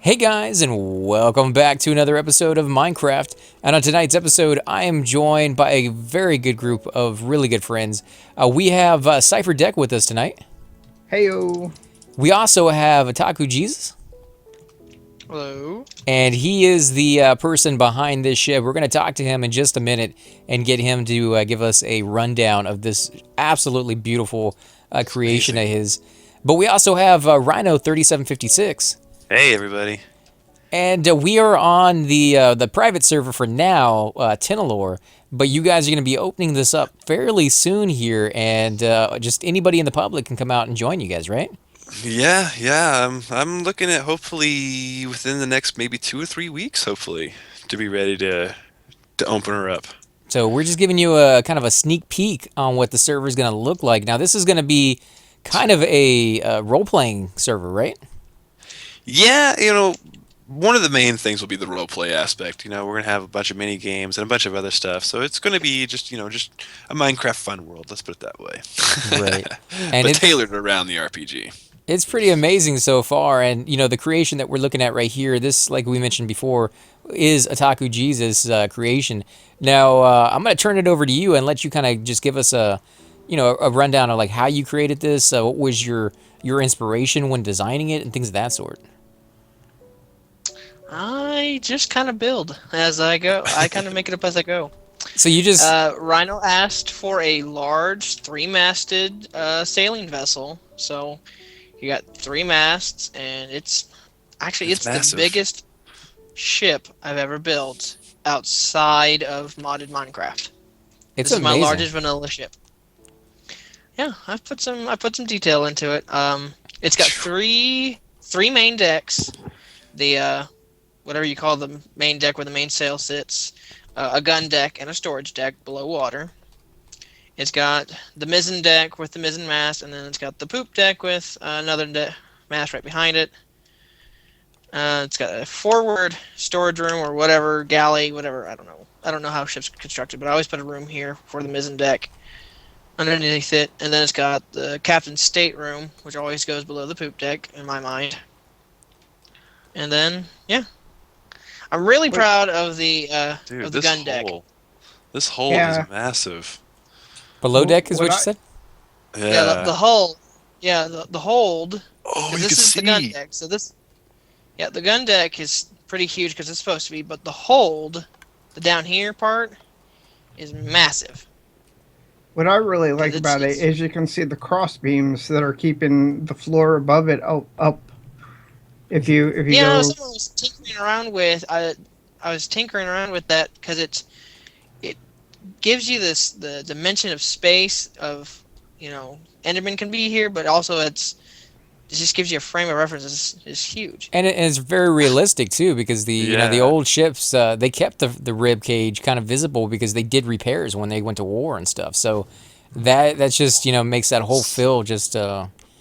Hey guys, and welcome back to another episode of Minecraft. And on tonight's episode, I am joined by a very good group of really good friends. We have Cypher Deck with us tonight. Heyo. We also have Otaku Jesus, Hello. and he is the person behind this ship. We're going to talk to him in just a minute and get him to give us a rundown of this absolutely beautiful creation of his. But we also have Rhino 3756. Hey everybody! And we are on the private server for now, Tenalor. But you guys are going to be opening this up fairly soon here, and just anybody in the public can come out and join you guys, right? Yeah. I'm looking at hopefully within the next maybe 2 or 3 weeks, hopefully, to be ready to open her up. So we're just giving you a kind of a sneak peek on what the server is going to look like. Now, this is going to be kind of a role-playing server, right? Yeah, one of the main things will be the roleplay aspect. We're gonna have a bunch of mini games and a bunch of other stuff, so it's gonna be just a Minecraft fun world. Let's put it that way. Right. And but tailored around the RPG. It's pretty amazing so far, and the creation that we're looking at right here, this, like we mentioned before, is Otaku Jesus' creation. Now, I'm going to turn it over to you and let you kind of just give us a rundown of like how you created this, what was your inspiration when designing it, and things of that sort. I just kind of build as I go. I kind of make it up as I go. So you just Rhino asked for a large three-masted sailing vessel. So you got 3 masts, and it's massive. the biggest ship I've ever built outside of modded Minecraft. it's This is my amazing. largest vanilla ship. Yeah, I put some detail into it. It's got three main decks. The whatever you call the main deck where the main sail sits, a gun deck, and a storage deck below water. It's got the mizzen deck with the mizzen mast, and then it's got the poop deck with another mast right behind it. It's got a forward storage room or whatever, galley, whatever, I don't know. I don't know how ships are constructed, but I always put a room here for the mizzen deck underneath it. And then it's got the captain's stateroom, which always goes below the poop deck, in my mind. And then, yeah. I'm really proud of the Dude, of the gun deck. This hole Yeah. is massive. Below deck is What what you I- said? Yeah, the hull. Yeah, the hold. Oh, you This can is see. the gun deck. So this, yeah, the gun deck is pretty huge because it's supposed to be, but the hold, the down here part, is massive. What I really like It's- about it it's- is you can see the cross beams that are keeping the floor above it up. If you Yeah, go, someone was tinkering around with. I was tinkering around with that because it gives you the dimension of space of Enderman can be here, but also it just gives you a frame of reference. It's huge. And it's very realistic too, because the Yeah. old ships they kept the rib cage kind of visible because they did repairs when they went to war and stuff. So that's just makes that whole feel just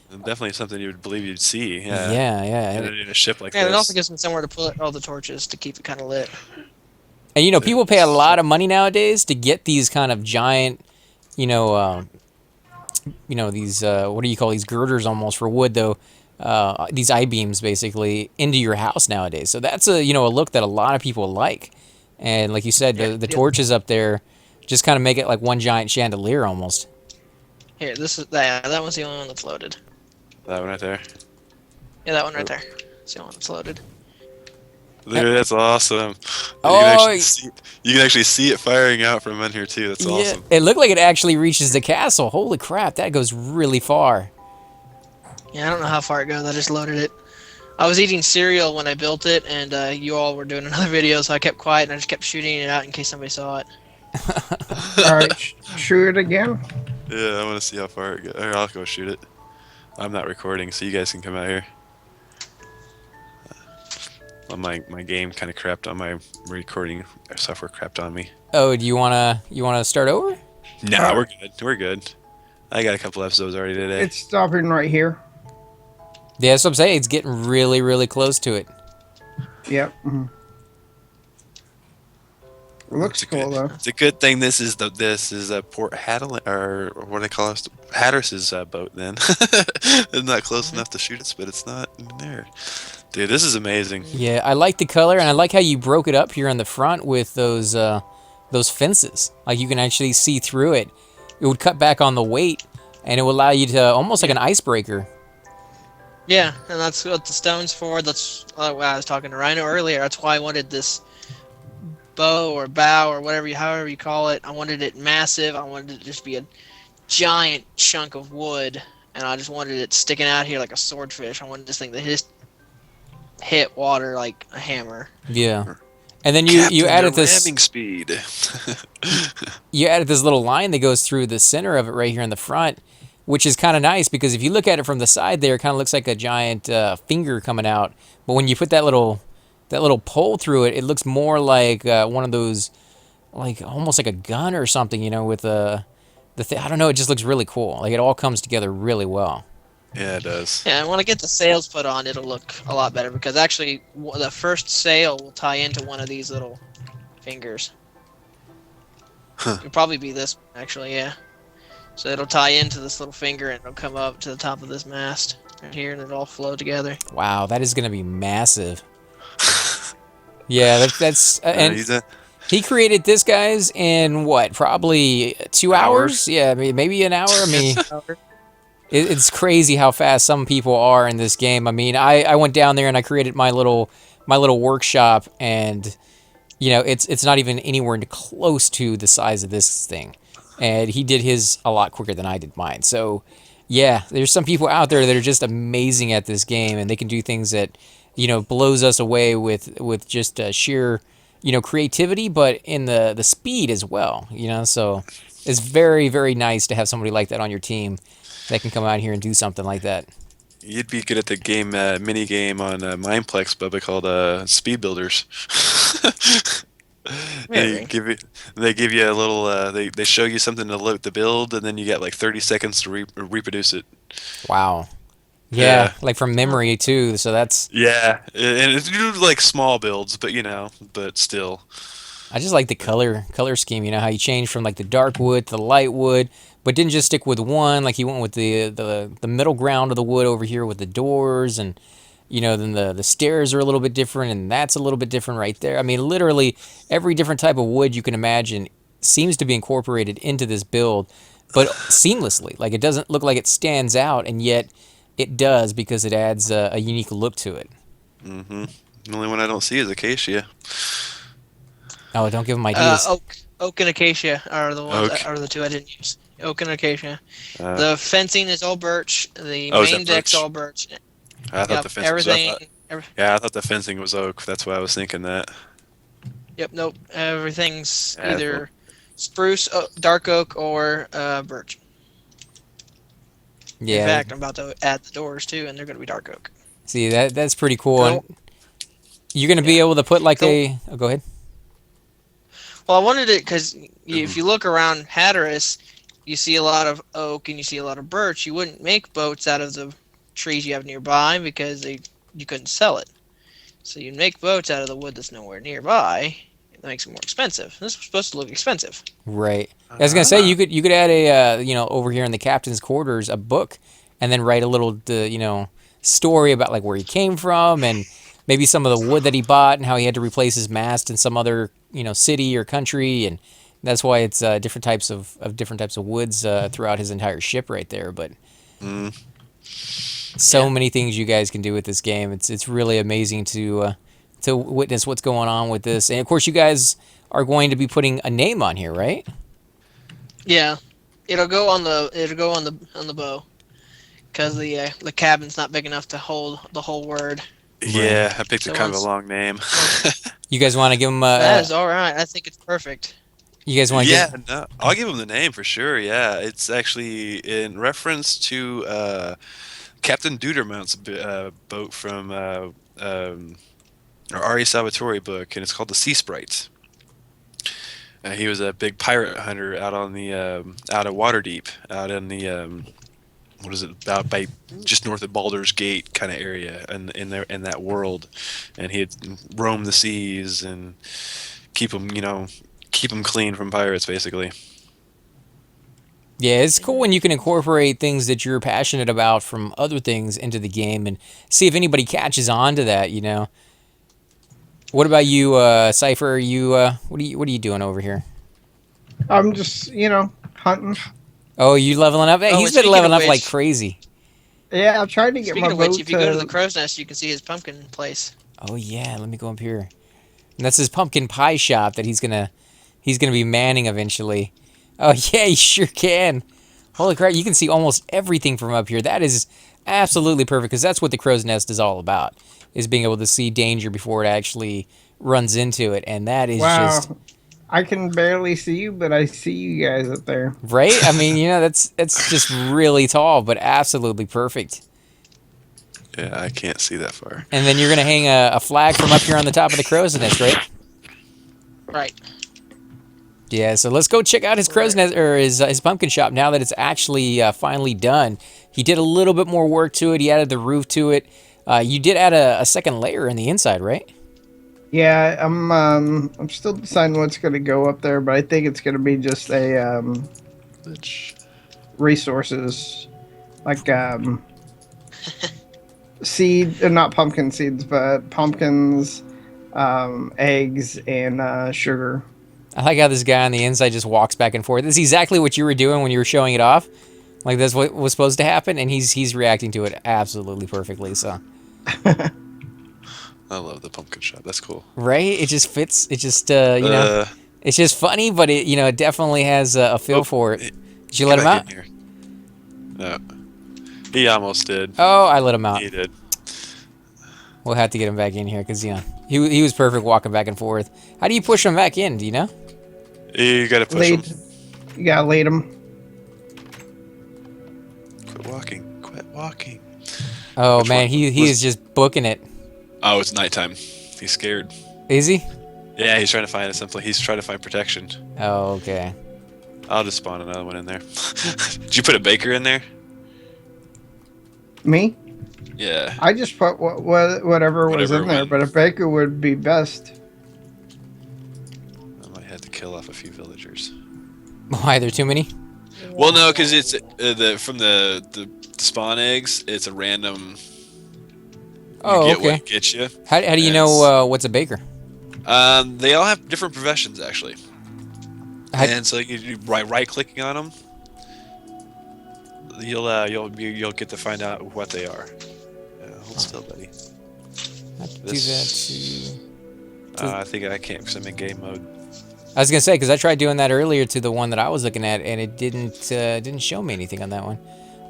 Definitely something you would believe you'd see. yeah. In a ship like And it this. also gives me somewhere to put all the torches to keep it kind of lit. And people pay a lot of money nowadays to get these kind of giant, these what do you call these girders almost for wood though, these I-beams basically into your house nowadays. So that's a look that a lot of people like. And like you said, the torches up there just kind of make it like one giant chandelier almost. Here, this is that one's the only one that's loaded. That one right there. Yeah, that one right there. It's the only one that's loaded. Dude, that's awesome. Oh, You can actually see it firing out from in here too. That's awesome. It looked like it actually reaches the castle. Holy crap, that goes really far. Yeah, I don't know how far it goes. I just loaded it. I was eating cereal when I built it, and you all were doing another video, so I kept quiet and I just kept shooting it out in case somebody saw it. all right, shoot it again. Yeah, I want to see how far it goes. Or I'll go shoot it. I'm not recording, so you guys can come out here. Well, my game kind of crapped on my recording software. Crapped on me. Oh, do you wanna start over? No, we're good. We're good. I got a couple episodes already today. It's stopping right here. Yeah, that's what I'm saying. It's getting really, really close to it. Yep. Mhm. It looks cool though. It's a good thing this is Port Hatton, or what do they call it? Hatteras' boat. Then it's not close enough to shoot it, but it's not in there. Dude, this is amazing. Yeah, I like the color, and I like how you broke it up here on the front with those fences. Like you can actually see through it. It would cut back on the weight, and it would allow you to almost like Yeah. an icebreaker. Yeah, and that's what the stone's for. That's why I was talking to Rhino earlier. That's why I wanted this bow or bow or whatever however you call it. I wanted it massive. I wanted it to just be a giant chunk of wood, and I just wanted it sticking out here like a swordfish. I wanted this thing to just hit water like a hammer. Yeah, and then you Captain, added the this ramming speed. you added this little line that goes through the center of it right here in the front, which is kind of nice because if you look at it from the side there, it kind of looks like a giant finger coming out. But when you put that little pole through it, it looks more like one of those, like almost like a gun or something, with I don't know. It just looks really cool. Like it all comes together really well. Yeah, it does. Yeah, and when I get the sails put on, it'll look a lot better because actually the first sail will tie into one of these little fingers. It'll probably be this one, actually, yeah. So it'll tie into this little finger and it'll come up to the top of this mast right here and it'll all flow together. Wow, that is gonna be massive. Yeah, that's and He's a, he created this, guys, in what? Probably 2 hours? Yeah, maybe an hour. I mean, it's crazy how fast some people are in this game. I mean, I went down there and I created my little workshop, and it's not even anywhere close to the size of this thing, and he did his a lot quicker than I did mine. So, yeah, there's some people out there that are just amazing at this game, and they can do things that blows us away with just sheer creativity, but in the speed as well. So it's very, very nice to have somebody like that on your team that can come out here and do something like that. you'd be good at the game mini game on Mineplex, Bubba, called Speed Builders. Really? They give you a little. They show you something to build, and then you get like 30 seconds to reproduce it. Wow. Yeah, Yeah. like from memory too. So that's Yeah, and it's usually like small builds, but still. I just like the color scheme. How you change from like the dark wood to the light wood, but didn't just stick with one. Like he went with the middle ground of the wood over here with the doors, and then the stairs are a little bit different, and that's a little bit different right there. I mean, literally every different type of wood you can imagine seems to be incorporated into this build, but seamlessly. Like it doesn't look like it stands out, and yet it does because it adds a unique look to it. Mm-hmm. The only one I don't see is acacia. Oh, don't give them ideas. Oak and acacia are the ones Oak. are the two I didn't use. Oak and acacia. Uh, The fencing is all birch. The Oh, is main that deck's birch? all birch. I thought Yep, the fencing. everything. I thought the fencing was oak. That's why I was thinking that. Yep, nope. Everything's Yeah, either spruce, dark oak, or birch. Yeah. In fact, I'm about to add the doors too, and they're going to be dark oak. See, that's pretty cool. Cool. And you're gonna be able to put like So- go ahead. Well, I wanted it because if you look around Hatteras, you see a lot of oak and you see a lot of birch. You wouldn't make boats out of the trees you have nearby because you couldn't sell it. So you'd make boats out of the wood that's nowhere nearby. That makes it more expensive. This was supposed to look expensive. Right. I was gonna say you could add a over here in the captain's quarters a book, and then write a little story about like where he came from and maybe some of the wood that he bought and how he had to replace his mast in some other city or country, and that's why it's different types of woods throughout his entire ship right there. But Mm. so many things you guys can do with this game. It's really amazing to witness what's going on with this, and of course you guys are going to be putting a name on here, right? Yeah, it'll go on the bow because the cabin's not big enough to hold the whole word. Yeah, I picked So a kind of a once- long name. You guys want to give him That is all right. I think it's perfect. you guys want to Yeah, no, I'll give him the name for sure. Yeah, it's actually in reference to Captain Dudermount's boat from our Ari Salvatore book, and it's called the Sea Sprites. He was a big pirate hunter out on the out of Waterdeep, out in the what is it, about by just north of Baldur's Gate kind of area, in that world, and he'd roam the seas and keep them clean from pirates, basically. Yeah, it's cool when you can incorporate things that you're passionate about from other things into the game and see if anybody catches on to that, you know. What about you, Cypher? Are you what are you doing over here? I'm just, hunting. Oh, you leveling up? Hey, Oh, he's and been speaking leveling of up like which- crazy. Yeah, I'm trying to get Speaking my of which, boat if you go to the to. crow's nest, you can see his pumpkin place. Oh yeah, let me go up here. And that's his pumpkin pie shop that he's gonna be manning eventually. Oh yeah, you sure can. Holy crap, you can see almost everything from up here. That is absolutely perfect because that's what the crow's nest is all about, is being able to see danger before it actually runs into it. And that is Wow, just I can barely see you, but I see you guys up there. right. I mean, that's just really tall, but absolutely perfect. Yeah, I can't see that far. And then you're gonna hang a flag from up here on the top of the crow's nest, right? Right. Yeah, so let's go check out his crow's nest or his pumpkin shop now that it's actually finally done. He did a little bit more work to it. He added the roof to it. You did add a second layer in the inside, right? Yeah, I'm still deciding what's gonna go up there, but I think it's gonna be just a Which, resources like seed, not pumpkin seeds, but pumpkins, eggs, and sugar. I like how this guy on the inside just walks back and forth. This is exactly what you were doing when you were showing it off. Like that's what was supposed to happen, and he's reacting to it absolutely perfectly. So I love the pumpkin shop. That's cool. right, it just fits. It just it's just funny, but it definitely has a feel for it. Did you let him out? Here. No, he almost did. Oh, I let him out. He did. We'll have to get him back in here because he was perfect walking back and forth. How do you push him back in? Do you know? You gotta push him. You gotta lead them. Quit walking. Quit walking. Oh Which man, one? he Was- is just booking it. Oh, it's nighttime. He's scared. Is he? Yeah, he's trying to find something. He's trying to find protection. Oh, okay. I'll just spawn another one in there. Did you put a baker in there? Me? Yeah. I just put whatever was Whatever in there, went. but a baker would be best. I might have to kill off a few villagers. Why, there too many? Well, no, because it's from the spawn eggs. It's a random. Oh, you get okay. what gets you. How do you Yes. know what's a baker? They all have different professions actually, and so you right clicking on them, you'll get to find out what they are. Hold still, buddy. I have to do This- that to. I think I can't because I'm in game mode. I was gonna say because I tried doing that earlier to the one that I was looking at, and it didn't show me anything on that one.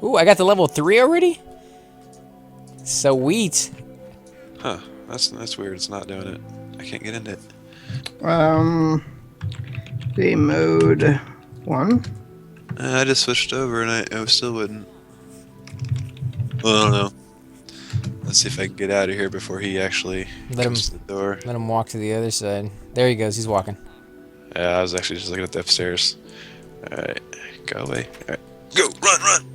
Ooh, I got the level 3 already. Sweet. Huh? That's weird. It's not doing it. I can't get into it. Game mode 1. I just switched over and I still wouldn't. Well, I don't know. Let's see if I can get out of here before he actually Let him- comes to the door. Let him walk to the other side. There he goes. He's walking. Yeah, I was actually just looking at the upstairs. Alright, go away. Alright, go, run!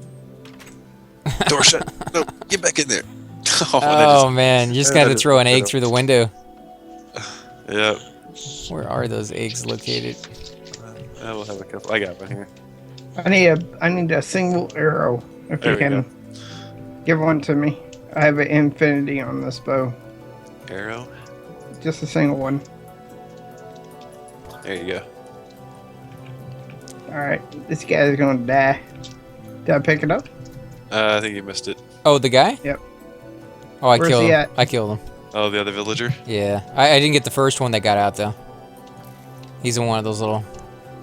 Door shut. No, get back in there. Oh man, you just I got to just throw an picked it egg up. through the window. Yep. Where are those eggs located? I will have a couple. I got one here. I need a single arrow. If There you we can go. give one to me. I have an infinity on this bow. Arrow. Just a single one. There you go. Alright, this guy's gonna die. Did I pick it up? I think you missed it. Oh, the guy? Yep. Oh, I Where's killed he him. at? I killed him. Oh, the other villager. Yeah, I didn't get the first one that got out though. He's in one of those little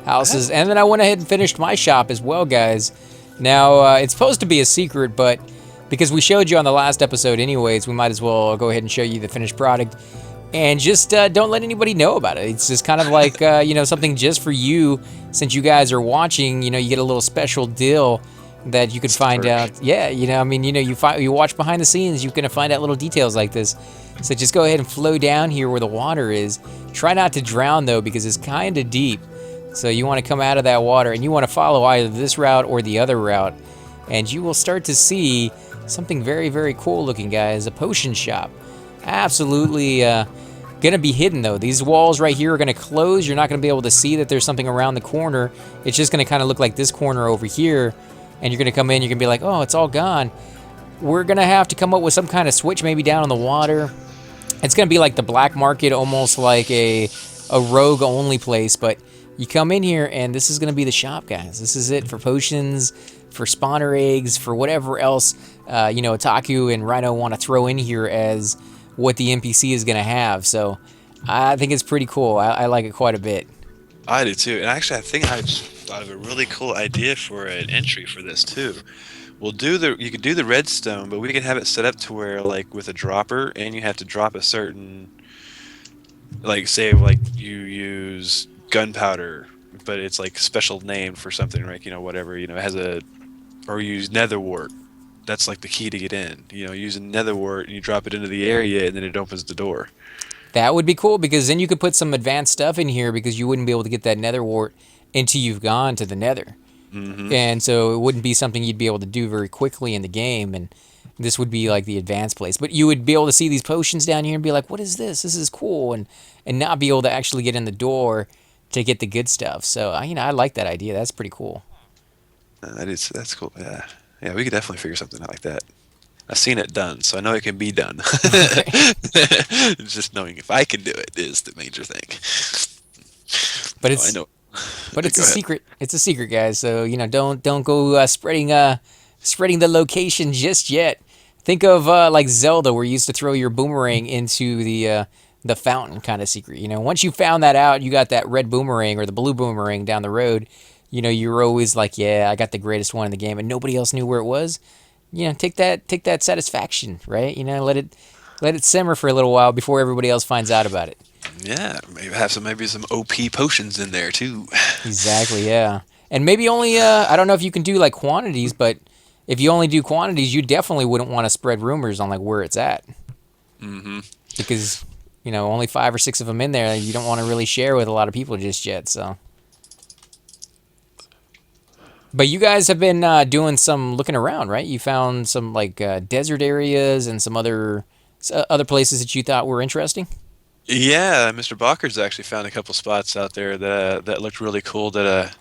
houses, and then I went ahead and finished my shop as well, guys. Now it's supposed to be a secret, but because we showed you on the last episode, anyways, we might as well go ahead and show you the finished product, and just don't let anybody know about it. It's just kind of like something just for you, since you guys are watching. You get a little special deal that you could find perk. out. Yeah, you watch behind the scenes, you can find out little details like this. So just go ahead and flow down here where the water is. Try not to drown though, because it's kind of deep. So you want to come out of that water and you want to follow either this route or the other route, and you will start to see something very, very cool looking, guys. A potion shop. Absolutely going to be hidden, though. These walls right here are going to close. You're not going to be able to see that there's something around the corner. It's just going to kind of look like this corner over here. And you're going to come in, you're going to be like, oh, it's all gone. We're going to have to come up with some kind of switch maybe down in the water. It's going to be like the black market, almost like a rogue-only place. But you come in here, and this is going to be the shop, guys. This is it for potions, for spawner eggs, for whatever else, Otaku and Rhino want to throw in here as what the NPC is going to have. So I think it's pretty cool. I like it quite a bit. I do too, and actually, I think I just thought of a really cool idea for an entry for this too. You could do the redstone, but we could have it set up to where, like, with a dropper, and you have to drop a certain, like, say, like you use gunpowder, but it's like special name for something, like, whatever, it has or you use nether wart. That's like the key to get in. Use a nether wart, and you drop it into the area, and then it opens the door. That would be cool, because then you could put some advanced stuff in here, because you wouldn't be able to get that nether wart until you've gone to the nether. Mm-hmm. And so it wouldn't be something you'd be able to do very quickly in the game, and this would be like the advanced place. But you would be able to see these potions down here and be like, what is this? This is cool, and not be able to actually get in the door to get the good stuff. So, I like that idea. That's pretty cool. That's cool. Yeah, we could definitely figure something out like that. I've seen it done, so I know it can be done. Just knowing if I can do it is the major thing. But I know. But it's Go a ahead. secret. It's a secret, guys. So don't go spreading the location just yet. Think of like Zelda, where you used to throw your boomerang into the fountain, kind of secret. Once you found that out, you got that red boomerang or the blue boomerang down the road. You were always like, yeah, I got the greatest one in the game, and nobody else knew where it was. Take that satisfaction, right? Let it simmer for a little while before everybody else finds out about it. Yeah, maybe some OP potions in there too. Exactly, yeah. And maybe only, I don't know if you can do like quantities, but if you only do quantities, you definitely wouldn't want to spread rumors on like where it's at. Mm-hmm. Because, only 5 or 6 of them in there, you don't want to really share with a lot of people just yet, so. But you guys have been doing some looking around, right? You found some like desert areas and some other places that you thought were interesting? Yeah, Mr. Bakker's actually found a couple spots out there that looked really cool that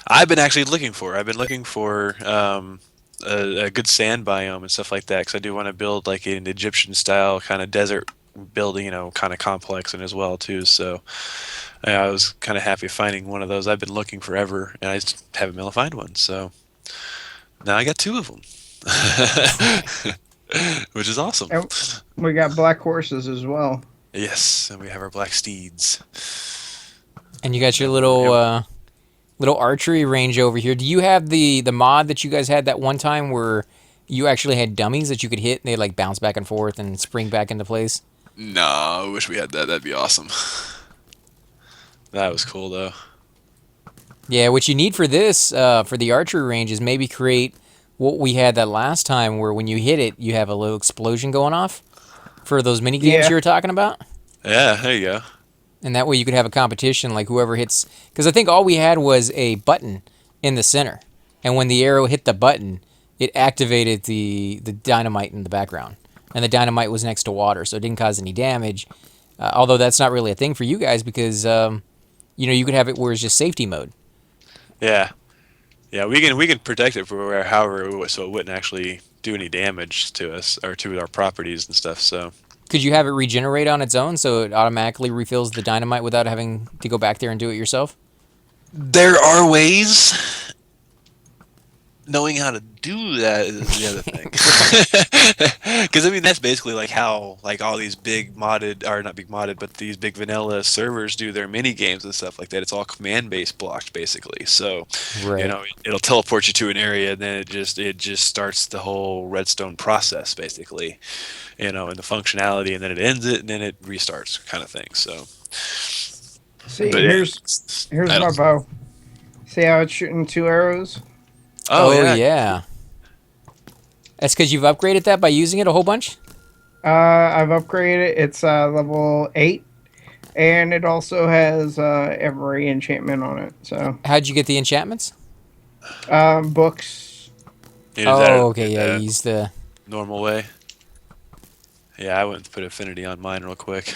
I've been actually looking for. I've been looking for a good sand biome and stuff like that, because I do want to build like an Egyptian style kind of desert building, kind of complex and as well too. So I was kind of happy finding one of those. I've been looking forever, and I just haven't been able to find one. So now I got 2 of them, which is awesome. And we got black horses as well. Yes, and we have our black steeds. And you got your little archery range over here. Do you have the mod that you guys had that one time where you actually had dummies that you could hit and they like bounce back and forth and spring back into place? No, I wish we had that. That'd be awesome. That was cool though. Yeah, what you need for this, for the archery range, is maybe create what we had that last time, where when you hit it, you have a little explosion going off for those mini games Yeah. you were talking about. Yeah, there you go. And that way you could have a competition, like whoever hits, because I think all we had was a button in the center, and when the arrow hit the button, it activated the dynamite in the background, and the dynamite was next to water, so it didn't cause any damage. Although that's not really a thing for you guys, because you could have it where it's just safety mode. Yeah, we can protect it for however, so it wouldn't actually do any damage to us or to our properties and stuff. So Could you have it regenerate on its own, so it automatically refills the dynamite without having to go back there and do it yourself? there are ways. Knowing how to do that is the other thing. Because I mean, that's basically like how like all these big modded, or not big modded, but these big vanilla servers do their mini games and stuff like that. It's all command based blocked basically. So Right. it'll teleport you to an area, and then it just starts the whole redstone process basically. And the functionality, and then it ends it, and then it restarts, kind of thing. So See, but here's I my don't- bow. See how it's shooting 2 arrows? Oh, yeah. That's because you've upgraded that by using it a whole bunch? I've upgraded it. It's level 8, and it also has every enchantment on it. So How'd you get the enchantments? books. You use that Oh, okay, yeah, the you used the... normal way. Yeah, I went to put Affinity on mine real quick.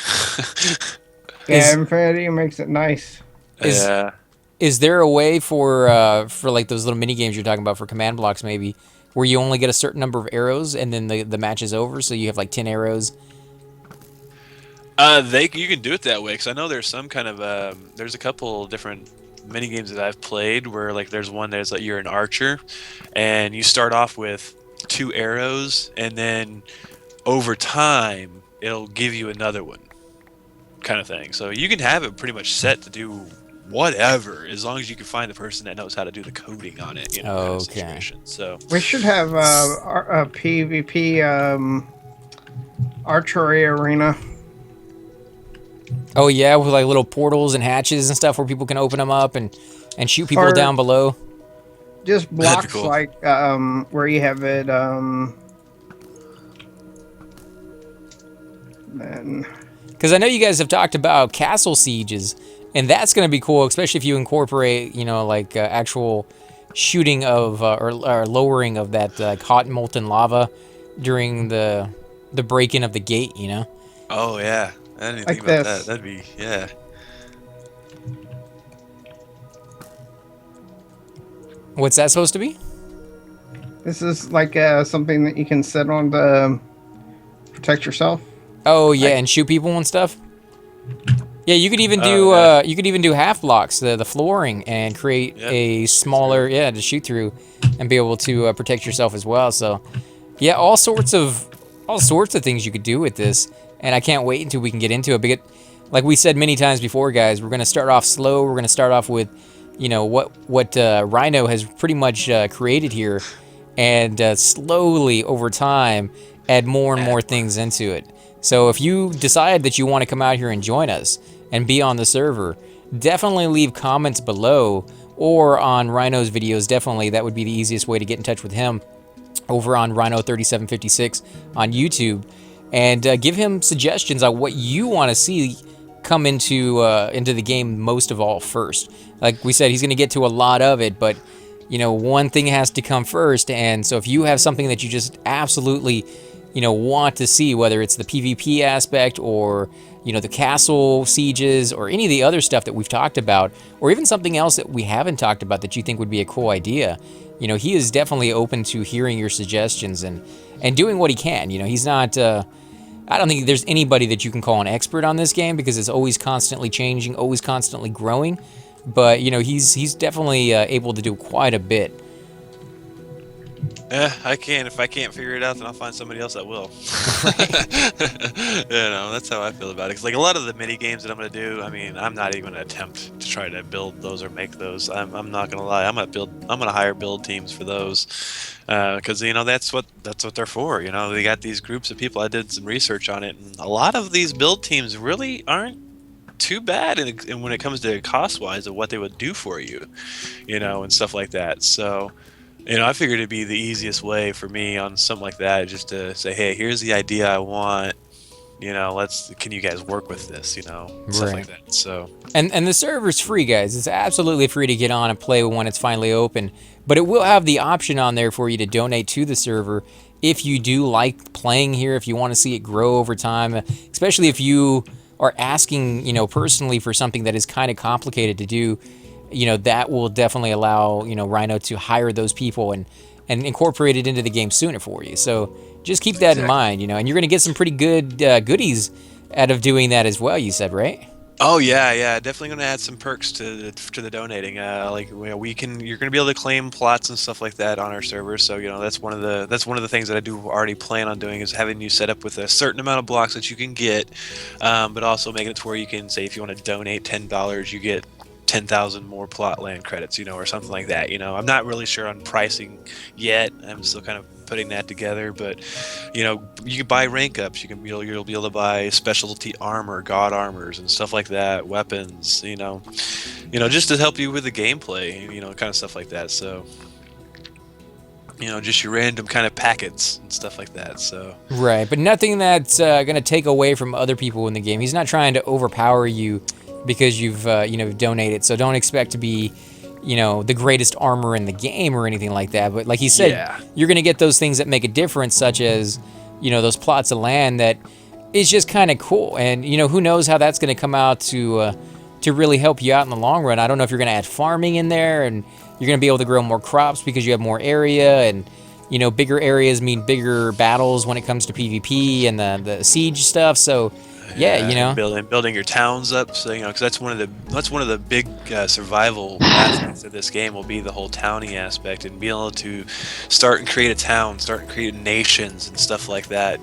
Yeah, Is Infinity makes it nice. is Yeah. is there a way for like those little mini games you're talking about for command blocks maybe, where you only get a certain number of arrows and then the match is over, so you have like 10 arrows? You can do it that way because I know there's some kind of there's a couple different mini games that I've played where like there's one that's like you're an archer, and you start off with 2 arrows, and then over time it'll give you another one, kind of thing. So you can have it pretty much set to do whatever as long as you can find the person that knows how to do the coding on it, kind of Okay. situation. So We should have a PvP archery arena. Oh yeah, with like little portals and hatches and stuff where people can open them up and shoot people Or- down below. Just That'd be blocks cool. like where you have it. Then Because I know you guys have talked about castle sieges, and that's going to be cool, especially if you incorporate, like actual shooting of or lowering of that hot molten lava during the break-in of the gate. oh yeah, I didn't even Like think about this. that. That'd be yeah. What's that supposed to be? this is like something that you can sit on to protect yourself. Oh yeah, and shoot people and stuff. Yeah, you could even do yeah. you could even do half blocks, the flooring, and create Yeah, a smaller to shoot through, and be able to protect yourself as well. So, yeah, all sorts of things you could do with this, and I can't wait until we can get into it. Because, like we said many times before, guys, we're gonna start off slow. We're gonna start off with, what Rhino has pretty much created here, and slowly over time add more and more things into it. So if you decide that you want to come out here and join us and be on the server, definitely leave comments below or on Rhino's videos. Definitely, that would be the easiest way to get in touch with him over on Rhino3756 on YouTube, and give him suggestions on what you want to see come into the game most of all first. Like we said, he's going to get to a lot of it, but one thing has to come first. And so if you have something that you just absolutely want to see, whether it's the PvP aspect or the castle sieges or any of the other stuff that we've talked about, or even something else that we haven't talked about that you think would be a cool idea, he is definitely open to hearing your suggestions and doing what he can. He's not I don't think there's anybody that you can call an expert on this game, because it's always constantly changing, always constantly growing, but he's definitely able to do quite a bit. I can. If I can't figure it out, then I'll find somebody else that will. That's how I feel about it. 'Cause like a lot of the mini games that I'm gonna do, I mean, I'm not even gonna attempt to try to build those or make those. I'm not gonna lie. I'm gonna hire build teams for those, because that's what they're for. They got these groups of people. I did some research on it, and a lot of these build teams really aren't too bad in when it comes to cost wise of what they would do for you, and stuff like that. So. I figured it'd be the easiest way for me on something like that, just to say, hey, here's the idea I want. Can you guys work with this? Stuff Right. like that. So, And the server's free, guys. It's absolutely free to get on and play when it's finally open. But it will have the option on there for you to donate to the server if you do like playing here, if you want to see it grow over time, especially if you are asking, personally for something that is kind of complicated to do. That will definitely allow, Rhino to hire those people and incorporate it into the game sooner for you. So just keep that in mind, and you're going to get some pretty good goodies out of doing that as well, you said, right? oh yeah, definitely gonna add some perks to the donating. You're gonna be able to claim plots and stuff like that on our server. So that's one of the things that I do already plan on doing, is having you set up with a certain amount of blocks that you can get, but also making it to where you can say if you want to donate $10, you get 10,000 more plot land credits, or something like that. I'm not really sure on pricing yet. I'm still kind of putting that together, but you can buy rank ups. You'll be able to buy specialty armor, god armors, and stuff like that, weapons. Just to help you with the gameplay. Kind of stuff like that. So. Just your random kind of packets and stuff like that. So. Right, but nothing that's going to take away from other people in the game. He's not trying to overpower you because you've donated. So don't expect to be, the greatest armor in the game or anything like that. But like he said, Yeah. you're going to get those things that make a difference, such as, those plots of land that is just kind of cool. And who knows how that's going to come out to really help you out in the long run. I don't know if you're going to add farming in there, and you're going to be able to grow more crops because you have more area, and bigger areas mean bigger battles when it comes to PvP and the siege stuff. So yeah, And building your towns up, so because that's one of the big survival aspects of this game will be the whole towning aspect and being able to start and create a town, start and create nations and stuff like that.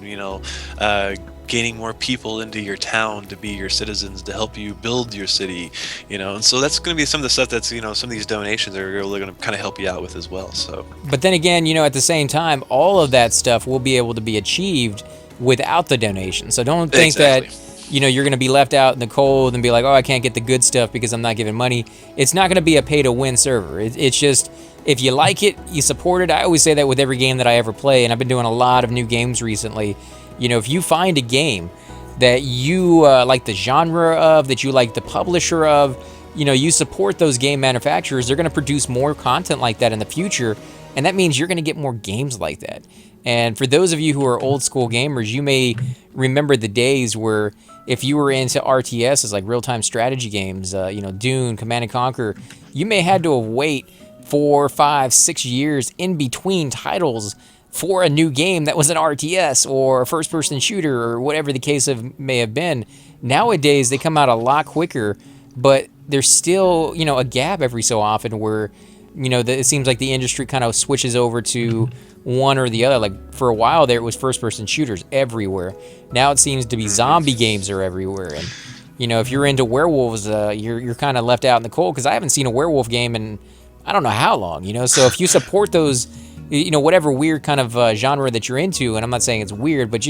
Gaining more people into your town to be your citizens to help you build your city, and so that's going to be some of the stuff that's some of these donations are really going to kind of help you out with as well. So, but then again, at the same time, all of that stuff will be able to be achieved without the donation. So don't think exactly. that you're going to be left out in the cold and be like, oh, I can't get the good stuff because I'm not giving money. It's not going to be a pay-to-win server. It's just, if you like it, you support it. I always say that with every game that I ever play, and I've been doing a lot of new games recently. If you find a game that you like the genre of, that you like the publisher of, you support those game manufacturers. They're going to produce more content like that in the future, and that means you're going to get more games like that. And for those of you who are old school gamers, you may remember the days where if you were into RTSs, like real-time strategy games, Dune, Command and Conquer, you may had to wait 4, 5, 6 years in between titles for a new game that was an RTS or a first-person shooter or whatever the case may have been. Nowadays, they come out a lot quicker, but there's still, a gap every so often where, it seems like the industry kind of switches over to one or the other. Like, for a while there, it was first-person shooters everywhere. Now it seems to be zombie games are everywhere. And, if you're into werewolves, you're kind of left out in the cold, because I haven't seen a werewolf game in I don't know how long, So if you support those, whatever weird kind of genre that you're into, and I'm not saying it's weird, but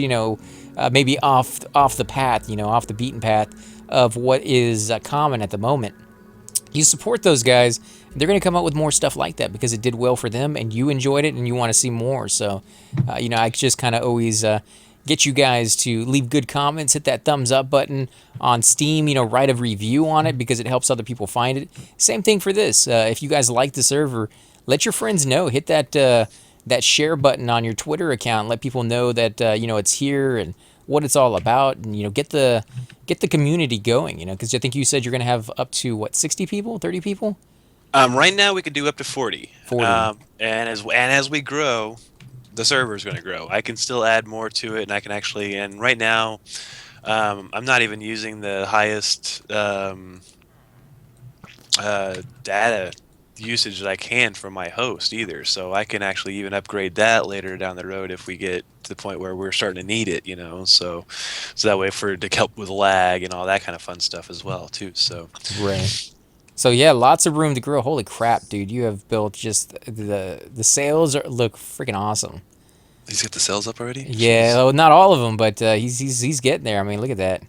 maybe off the path, off the beaten path of what is common at the moment, you support those guys, they're going to come up with more stuff like that because it did well for them and you enjoyed it and you want to see more. So, I just kind of always get you guys to leave good comments, hit that thumbs up button on Steam, write a review on it because it helps other people find it. Same thing for this. If you guys like the server, let your friends know. Hit that share button on your Twitter account. Let people know that it's here and what it's all about, and get the community going. Because I think you said you're going to have up to 60 people, 30 people. Right now we can do up to 40. 40. And as we grow, the server is going to grow. I can still add more to it, and I can actually. And right now, I'm not even using the highest data usage that I can from my host either. So I can actually even upgrade that later down the road if we get to the point where we're starting to need it, So that way to help with lag and all that kind of fun stuff as well too. So right. So yeah, lots of room to grow. Holy crap, dude! You have built just the sails look freaking awesome. He's got the cells up already. Yeah, well, not all of them, but he's getting there. I mean, look at that.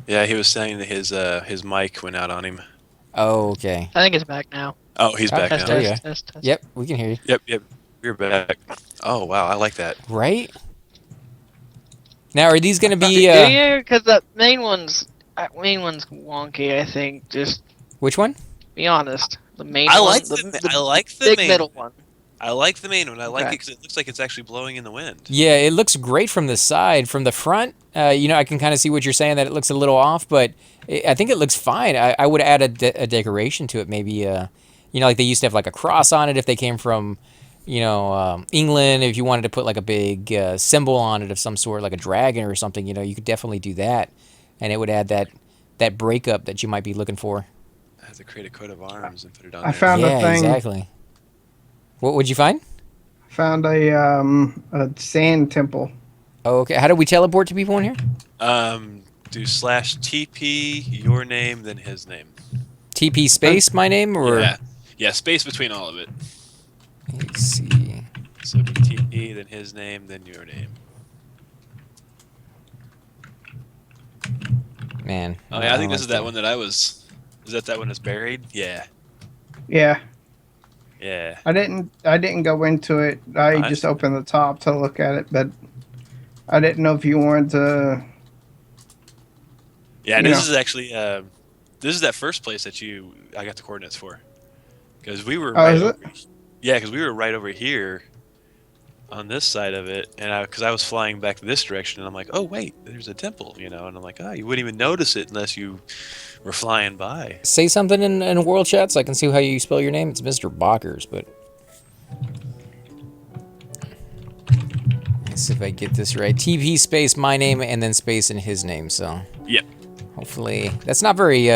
Yeah, he was saying that his mic went out on him. Oh, okay. I think it's back now. Oh, he's back Test, now. There you test, go. test, test. Yep, we can hear you. Yep, you're back. Oh wow, I like that. Right? Now, are these going to be? Yeah, because the main one's wonky. I think. Just Which one? be honest. The main I one. like The I like the big main middle one. I like the main one. I like Okay. it because it looks like it's actually blowing in the wind. Yeah, it looks great from the side. From the front, I can kind of see what you're saying, that it looks a little off, but I think it looks fine. I would add a decoration to it, maybe. Like they used to have like a cross on it if they came from, England. If you wanted to put like a big symbol on it of some sort, like a dragon or something, you could definitely do that, and it would add that breakup that you might be looking for. I have to create a coat of arms and put it on I there. found Yeah, a thing. exactly. What would you find? Found a sand temple. Oh, okay. How do we teleport to people in here? Do /TP your name then his name. TP space my name, or Yeah, space between all of it. Let's see. So TP then his name then your name. Man. Oh yeah, I think this is that one that I was. Is that one that's buried? Yeah. Yeah, Yeah. I didn't go into it. I Nice. just opened the top to look at it, but I didn't know if you wanted to. Yeah, You this know. is actually this is that first place that I got the coordinates for, because we were Oh, right is it? over. Yeah, because we were right over here, on this side of it, and because I was flying back this direction, and I'm like, oh wait, there's a temple, and I'm like, oh, you wouldn't even notice it unless you were flying by. Say something in world chat so I can see how you spell your name. It's Mr. Bockers, but let's see if I get this right. TP space my name and then space in his name. So Yep. hopefully that's not very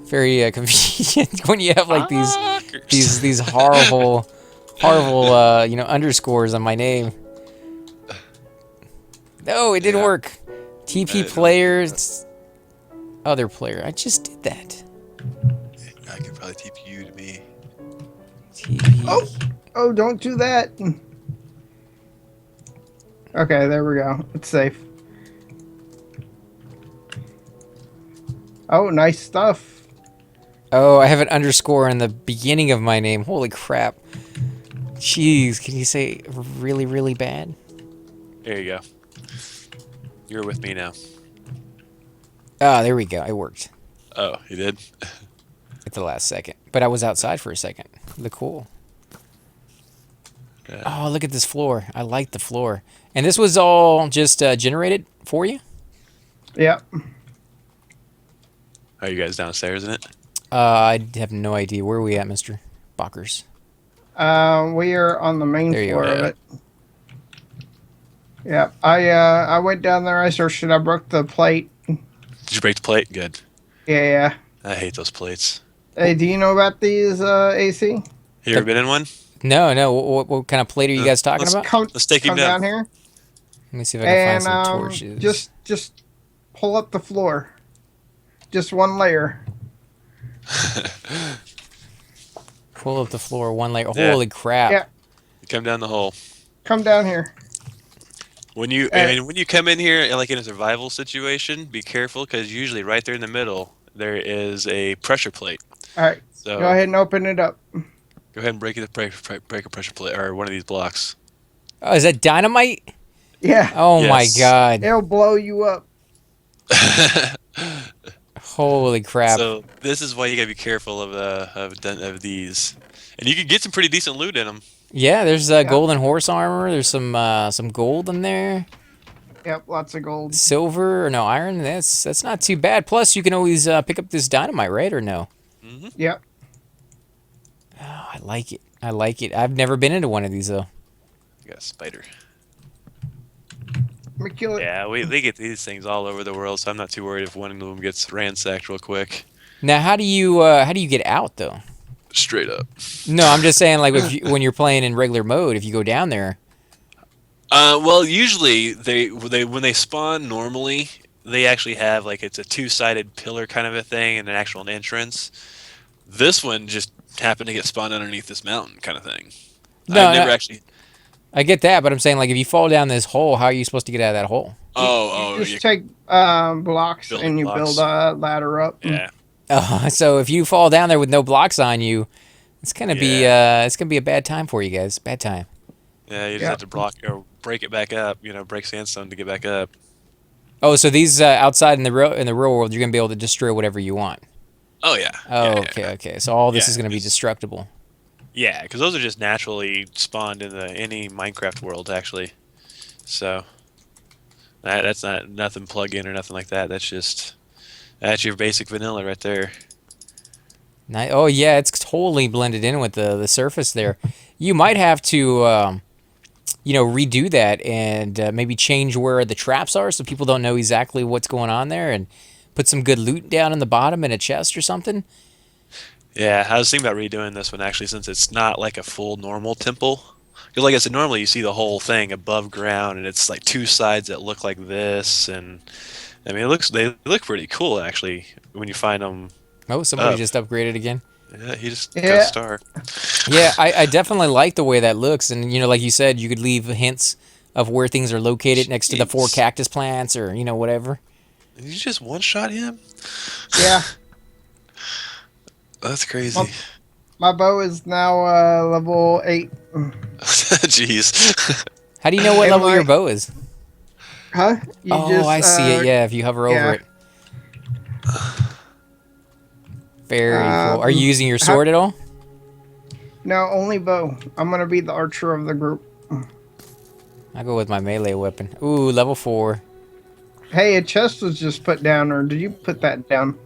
very convenient when you have like these horrible underscores on my name. No, it didn't work. TP players, other player. I just did that. I could probably TP you to me. TP. Oh, don't do that. Okay, there we go. It's safe. Oh, nice stuff. Oh, I have an underscore in the beginning of my name. Holy crap. Jeez, can you say really, really bad? There you go. You're with me now. Ah, there we go. It worked Oh, you did? at the last second. But I was outside for a second. Look cool. Oh, look at this floor. I like the floor. And this was all just generated for you? Yep. Are you guys downstairs in it? I have no idea. Where are we at, Mr. Bockers? We are on the main There you floor are. of it. Yeah, I went down there. I searched it. I broke the plate. Did you break the plate? Good. Yeah. I hate those plates. Hey, do you know about these AC? You ever been in one? No. What kind of plate are you guys talking let's- about? Let's take him Come down. down here Let me see if I can and find some torches. just pull up the floor. Just one layer. Pull up the floor one layer. Yeah. Holy crap. Yeah. Come down the hole. Come down here. When you when you come in here like in a survival situation, be careful because usually right there in the middle there is a pressure plate. All right. So Go ahead and open it up. go ahead and break a pressure plate or one of these blocks. Oh, is that dynamite? Yeah. Oh my Yes. god. It'll blow you up. Holy crap. So this is why you gotta be careful of these, and you can get some pretty decent loot in them. Yeah, there's golden horse armor. There's some gold in there. Yep, lots of gold. Silver or no iron. That's not too bad. Plus, you can always pick up this dynamite, right? Or no? Yep. Oh, I like it. I like it. I've never been into one of these though. You got a spider. Let me kill it. Yeah, they get these things all over the world, so I'm not too worried if one of them gets ransacked real quick. Now, how do you get out though? Straight up. No, I'm just saying like when you're playing in regular mode, if you go down there. Well, usually they when they spawn normally, they actually have like it's a two-sided pillar kind of a thing and an actual entrance. This one just happened to get spawned underneath this mountain kind of thing. No, I've never no. actually. I get that, but I'm saying like if you fall down this hole, how are you supposed to get out of that hole? You just take blocks Building and you blocks. build a ladder up. Yeah. So if you fall down there with no blocks on you, it's gonna be Yeah. it's gonna be a bad time for you guys. Bad time. Yeah, you just Yeah. have to block or break it back up. Break sandstone to get back up. Oh, so these outside in the real world, you're gonna be able to destroy whatever you want. Oh yeah. Oh, Yeah, okay, yeah. okay. So all this Yeah, is gonna be it's- destructible. Yeah, because those are just naturally spawned in any Minecraft world, actually. So that's not nothing plug-in or nothing like that. That's your basic vanilla right there. Oh yeah, it's totally blended in with the surface there. You might have to redo that and maybe change where the traps are so people don't know exactly what's going on there, and put some good loot down in the bottom in a chest or something. Yeah, I was thinking about redoing this one actually, since it's not like a full normal temple. Because like I said, normally you see the whole thing above ground, and it's like two sides that look like this, and I mean they look pretty cool actually when you find them. Oh, somebody Up. just upgraded again. Yeah, he just got Yeah. a star. Yeah, I definitely like the way that looks, and like you said, you could leave hints of where things are located next to the 4 Jeez. cactus plants, or whatever. Did you just one-shot him? Yeah. That's crazy. Well- My bow is now level 8. Jeez. How do you know what And level your my- bow is? Huh? You I see it. Yeah, if you hover over yeah. it. Very cool. Are you using your sword at all? No, only bow. I'm going to be the archer of the group. I'll go with my melee weapon. Ooh, level 4. Hey, a chest was just put down, or did you put that down?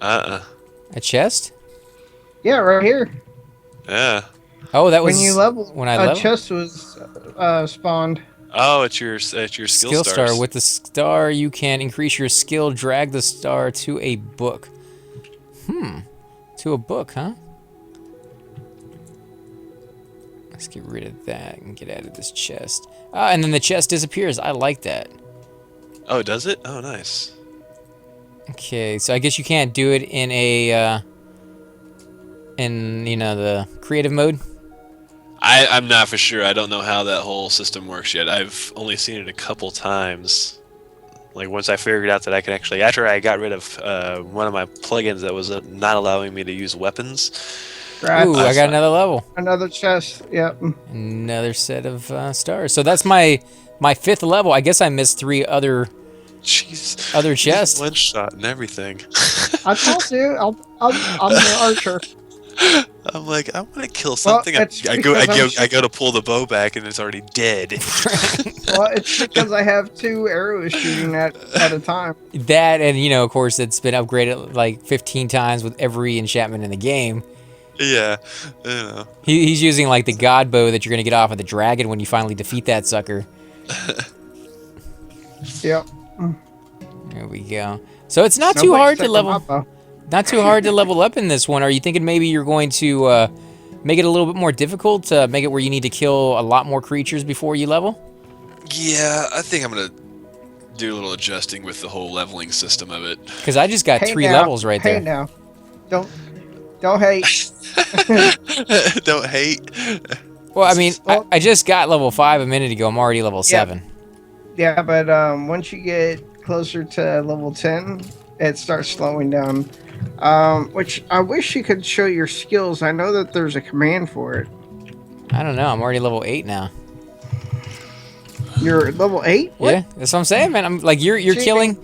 A chest? Yeah, right here. Yeah. Oh, that was When you level, when I a level. chest was spawned. Oh, it's your skill Skill star. stars. With the star, you can increase your skill. Drag the star to a book. To a book, huh? Let's get rid of that and get out of this chest. Ah, and then the chest disappears. I like that. Oh, does it? Oh, nice. Okay, so I guess you can't do it in a in the creative mode. I'm not for sure. I don't know how that whole system works yet. I've only seen it a couple times. Like once I figured out that I can actually, after I got rid of one of my plugins that was not allowing me to use weapons. Right. Ooh, I got another level. Another chest. Yep. Another set of stars. So that's my 5th level. I guess I missed 3 other Jeez. other chests. One shot and everything. I told you, I'm the archer. I'm like, I want to kill something. it's I go to pull the bow back and it's already dead. Well, it's because I have 2 arrows shooting at a time. That and of course it's been upgraded like 15 times with every enchantment in the game. Yeah, you know. He's using like the god bow that you're gonna get off of the dragon when you finally defeat that sucker. Yep. There we go. So it's not too Nobody's hard to taking level. my bow. Not too hard to level up in this one. Are you thinking maybe you're going to make it a little bit more difficult to make it where you need to kill a lot more creatures before you level? Yeah, I think I'm gonna do a little adjusting with the whole leveling system of it. Because I just got Hey 3 now, levels right hey there. now. Don't hate. Don't hate. Well, I mean, Well- I just got level 5 a minute ago. I'm already level 7. Yeah, but once you get closer to level 10, it starts slowing down. Which I wish you could show your skills. I know that there's a command for it. I don't know. I'm already level 8 now. You're level 8? What? Yeah, that's what I'm saying, man. I'm like you're Cheating.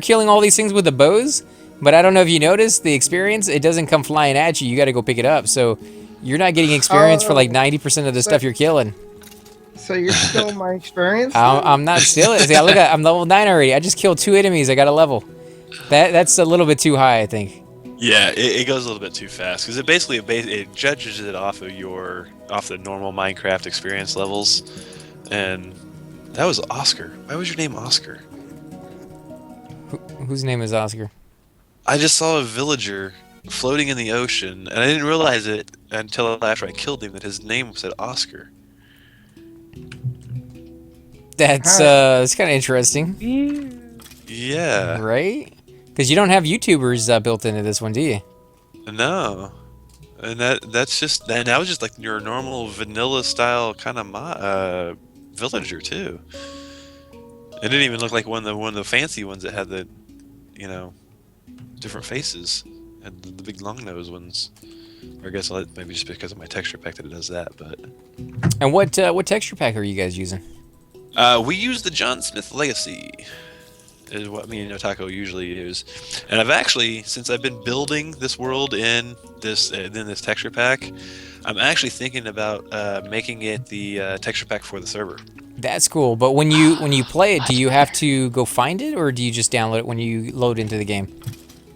killing all these things with the bows, but I don't know if you noticed the experience. It doesn't come flying at you. You got to go pick it up. So you're not getting experience for like 90% of the stuff you're killing. So you're still my experience? I'm not still. See, I'm level 9 already. I just killed 2 enemies. I got a level. That's a little bit too high, I think. Yeah, it goes a little bit too fast because it judges it off of the normal Minecraft experience levels, and that was Oscar. Why was your name Oscar? Whose name is Oscar? I just saw a villager floating in the ocean, and I didn't realize it until after I killed him that his name said Oscar. That's kind of interesting, Yeah. right? Because you don't have YouTubers built into this one, do you? No. And that's just that was just like your normal vanilla style kind of villager too. It didn't even look like one of the fancy ones that had the, different faces and the big long nose ones. Or I guess maybe just because of my texture pack that it does that. But And what texture pack are you guys using? we use the John Smith Legacy. Is what me and Otaku usually use, and I've actually, since I've been building this world in this texture pack, I'm actually thinking about making it the texture pack for the server. That's cool. But when you play it, do you have to go find it, or do you just download it when you load into the game?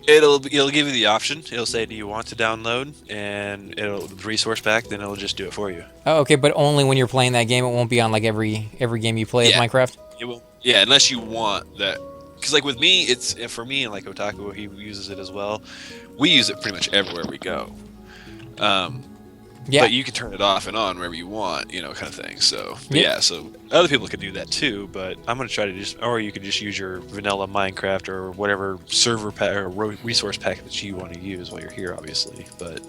It'll give you the option. It'll say, "Do you want to download?" And it'll resource pack. Then it'll just do it for you. Oh, okay, but only when you're playing that game. It won't be on like every game you play of Minecraft. It will. Yeah, unless you want that. Because like with me, it's for me and like Otaku, he uses it as well. We use it pretty much everywhere we go. Yeah. But you can turn it off and on wherever you want, kind of thing. So Yeah. yeah, so other people can do that too. But I'm gonna try to or you can just use your vanilla Minecraft or whatever server pack or resource pack that you want to use while you're here, obviously. But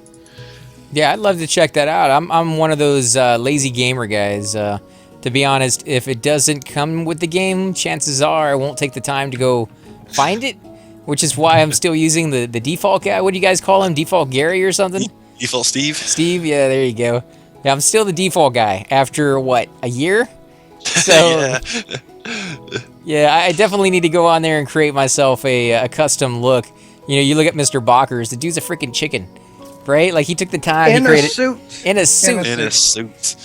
Yeah, I'd love to check that out. I'm one of those lazy gamer guys. To be honest, if it doesn't come with the game, chances are I won't take the time to go find it, which is why I'm still using the default guy. What do you guys call him? Default Gary or something? Default Steve. Steve? Yeah, there you go. Yeah, I'm still the default guy after, what, a year? So, Yeah. yeah, I definitely need to go on there and create myself a custom look. You look at Mr. Bockers, the dude's a freaking chicken, right? Like, he took the time In to a create it. suit. In a suit. In a suit.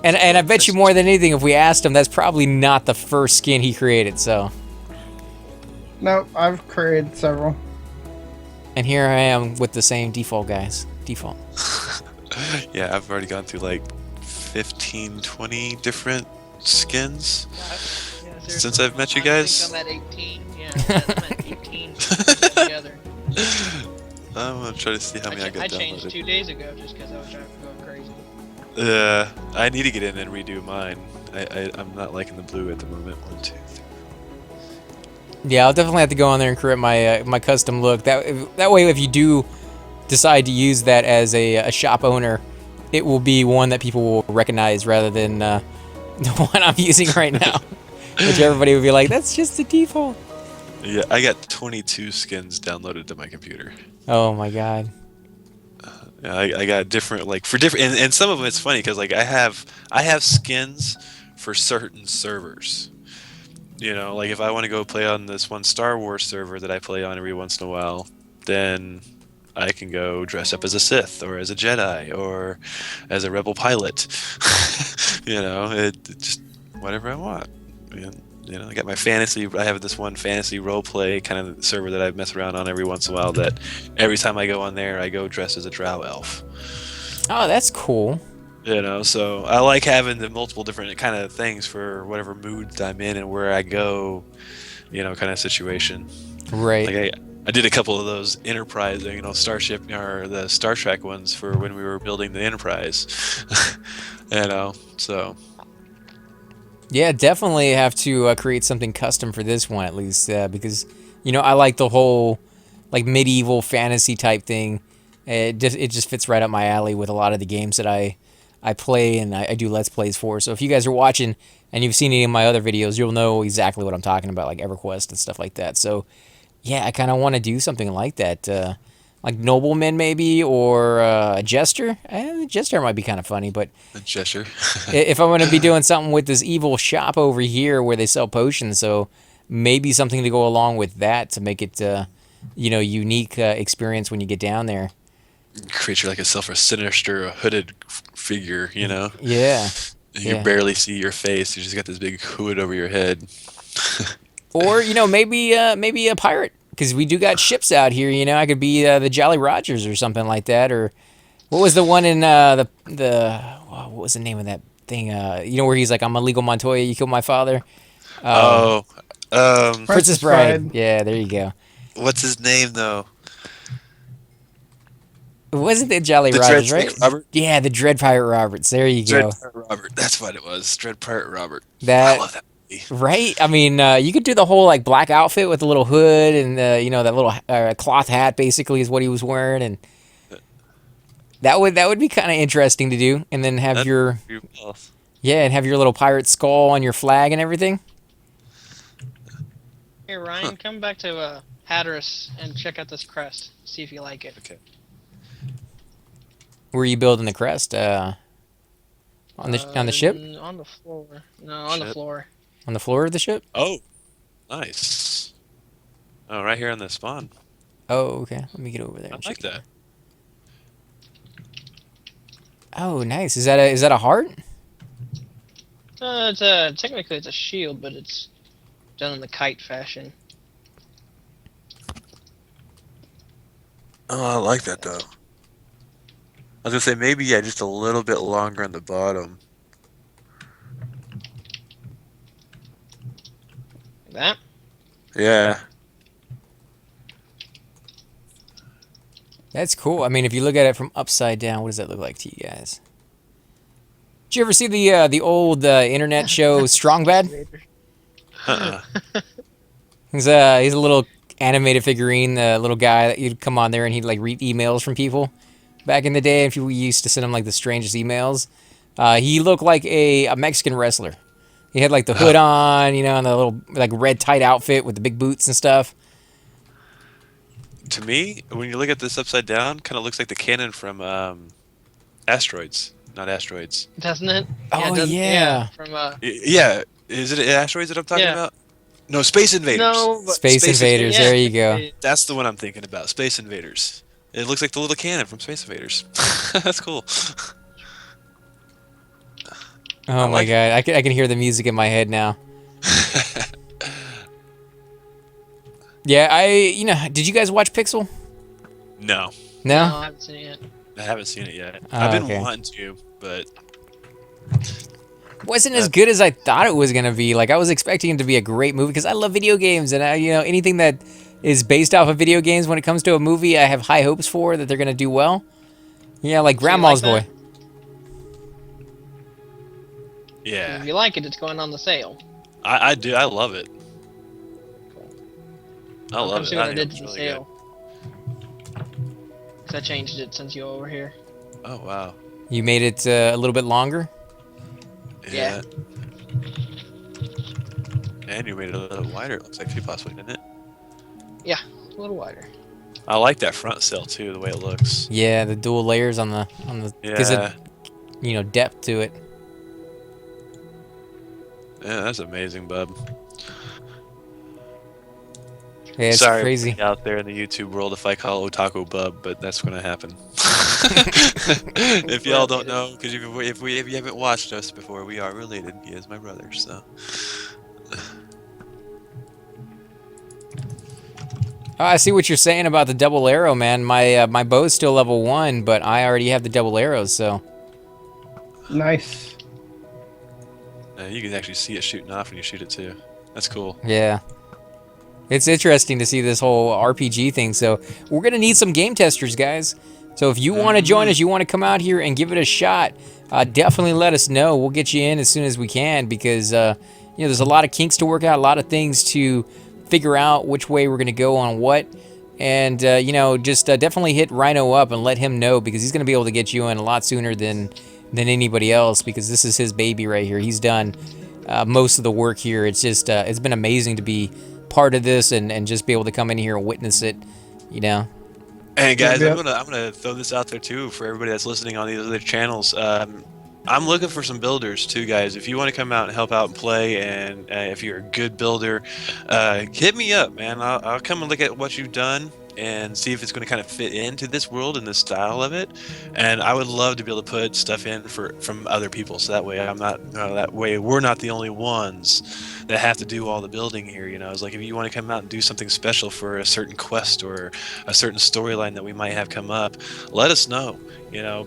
And I bet you more than anything, if we asked him, that's probably not the first skin he created. So, Nope, I've created several. and here I am with the same default guys. Default. Yeah, I've already gone through like 15, 20 different skins Yeah, since seriously. I've met you I guys. think I'm at 18. Yeah, I'm at 18 together. I'm gonna try to see how many I I got changed downloaded. 2 days ago just because I was going crazy. I need to get in and redo mine. I'm not liking the blue at the moment. 1, 2, 3. Yeah, I'll definitely have to go on there and create my my custom look. That way, if you do decide to use that as a shop owner, it will be one that people will recognize rather than the one I'm using right now, which everybody would be like, "That's just the default." Yeah, I got 22 skins downloaded to my computer. Oh my god. Yeah, I got different like for different and some of them it's funny because like I have skins for certain servers. You know, like if I want to go play on this one Star Wars server that I play on every once in a while, then I can go dress up as a Sith or as a Jedi or as a rebel pilot. You know, it just whatever I want. And, you know, I got my fantasy. I have this one fantasy role play kind of server that I mess around on every once in a while. That every time I go on there, I go dressed as a Drow elf. Oh, that's cool. You know, so I like having the multiple different kind of things for whatever mood I'm in and where I go, you know, kind of situation. Right. Like I did a couple of those Enterprise, you know, Starship or the Star Trek ones for when we were building the Enterprise. You know, so Yeah, definitely have to create something custom for this one at least, because you know I like the whole like medieval fantasy type thing. It just fits right up my alley with a lot of the games that I play and I do let's plays for. So if you guys are watching and you've seen any of my other videos, you'll know exactly what I'm talking about, like EverQuest and stuff like that. So yeah, I kind of want to do something like that, like nobleman maybe or a jester. Jester might be kind of funny, but a gesture. if I'm going to be doing something with this evil shop over here where they sell potions, so maybe something to go along with that to make it, you know, unique experience when you get down there. Creature like itself, a sinister, a hooded figure, you know? Yeah. You Yeah. barely see your face. You just got this big hood over your head. Or, you know, maybe a pirate, because we do got ships out here. You know, I could be the Jolly Rogers or something like that. Or what was the one in what was the name of that thing? You know, where he's like, "I'm a legal Montoya. You killed my father." Oh, Princess Bride. Yeah, there you go. what's his name though? It wasn't the Jolly The Rogers, Dread right? Snake Robert? Yeah, the Dread Pirate Roberts. There you Dread go. Pirate Robert. That's what it was. Dread Pirate Robert. I That love that movie. right? I mean, you could do the whole like black outfit with the little hood and you know that little cloth hat. Basically, is what he was wearing, and that would be kind of interesting to do. And then have your and have your little pirate skull on your flag and everything. Here, Ryan, come back to Hatteras and check out this crest. See if you like it. Okay. Where are you building the crest? On the ship? On the floor. No, on the Ship. floor. On the floor of the ship? Oh, nice. Oh, right here on the spawn. Oh, okay. Let me get over there. I and like check that. Oh, nice. Is that a heart? Technically it's a shield, but it's done in the kite fashion. Oh, I like that though. I was gonna say maybe just a little bit longer on the bottom. Like that. Yeah. That's cool. I mean, if you look at it from upside down, what does that look like to you guys? Did you ever see the old internet show Strong Bad? Uh-uh. He's a little animated figurine, the little guy that you'd come on there and he'd like read emails from people. Back in the day, if you used to send him like the strangest emails, he looked like a Mexican wrestler. He had like the hood on, you know, and the little like red tight outfit with the big boots and stuff. To me, when you look at this upside down, kind of looks like the cannon from Asteroids, not Asteroids. Doesn't it? Oh, it does- yeah. From Yeah, is it Asteroids that I'm talking Yeah. about? No, Space Invaders. no, but Space Invaders, yeah, there you go. That's the one I'm thinking about. Space Invaders. It looks like the little cannon from Space Invaders. That's cool. Oh my god, I can hear the music in my head now. Yeah, did you guys watch Pixel? No, No, No? I haven't seen it yet. I haven't seen it yet. Oh, I've been okay. wanting to, but Wasn't as good as I thought it was gonna be. Like I was expecting it to be a great movie because I love video games and anything that is based off of video games when it comes to a movie, I have high hopes for that they're gonna do well. Yeah, like So you like Grandma's Boy. that? yeah, If you like it, it's going on the sale. I do. I love it. I I'll love come it. see what I think did it's to the really sale. Because I changed it since you were over here. good. Oh wow. You made it a little bit longer. Yeah. And you made it a little wider. It looks like too, possibly, didn't it? Yeah, a little wider. I like that front sill too, the way it looks. Yeah, the dual layers on the gives Yeah, it depth to it. yeah, that's amazing, bub. Yeah, it's Sorry crazy. out there in the YouTube world if I call Otaku bub, but that's gonna happen. If y'all don't know, because if you haven't watched us before, we are related. He is my brother, so. Oh, I see what you're saying about the double arrow, man. My bow's still level 1, but I already have the double arrows, so. Nice. You can actually see it shooting off when you shoot it too. That's cool. Yeah. It's interesting to see this whole RPG thing. So we're going to need some game testers, guys. So if you want to join us, you want to come out here and give it a shot, definitely let us know. We'll get you in as soon as we can because, there's a lot of kinks to work out, a lot of things to figure out which way we're going to go on what. And, just definitely hit Rhino up and let him know because he's going to be able to get you in a lot sooner than anybody else because this is his baby right here. He's done most of the work here. It's just, it's been amazing to be part of this and just be able to come in here and witness it, Hey guys, Yep. I'm gonna throw this out there too for everybody that's listening on these other channels. I'm looking for some builders too, guys. If you want to come out and help out and play, and if you're a good builder, hit me up, man. I'll come and look at what you've done and see if it's going to kind of fit into this world and the style of it. And I would love to be able to put stuff in from other people, so that way I'm not that way we're not the only ones that have to do all the building here. It's like if you want to come out and do something special for a certain quest or a certain storyline that we might have come up, let us know.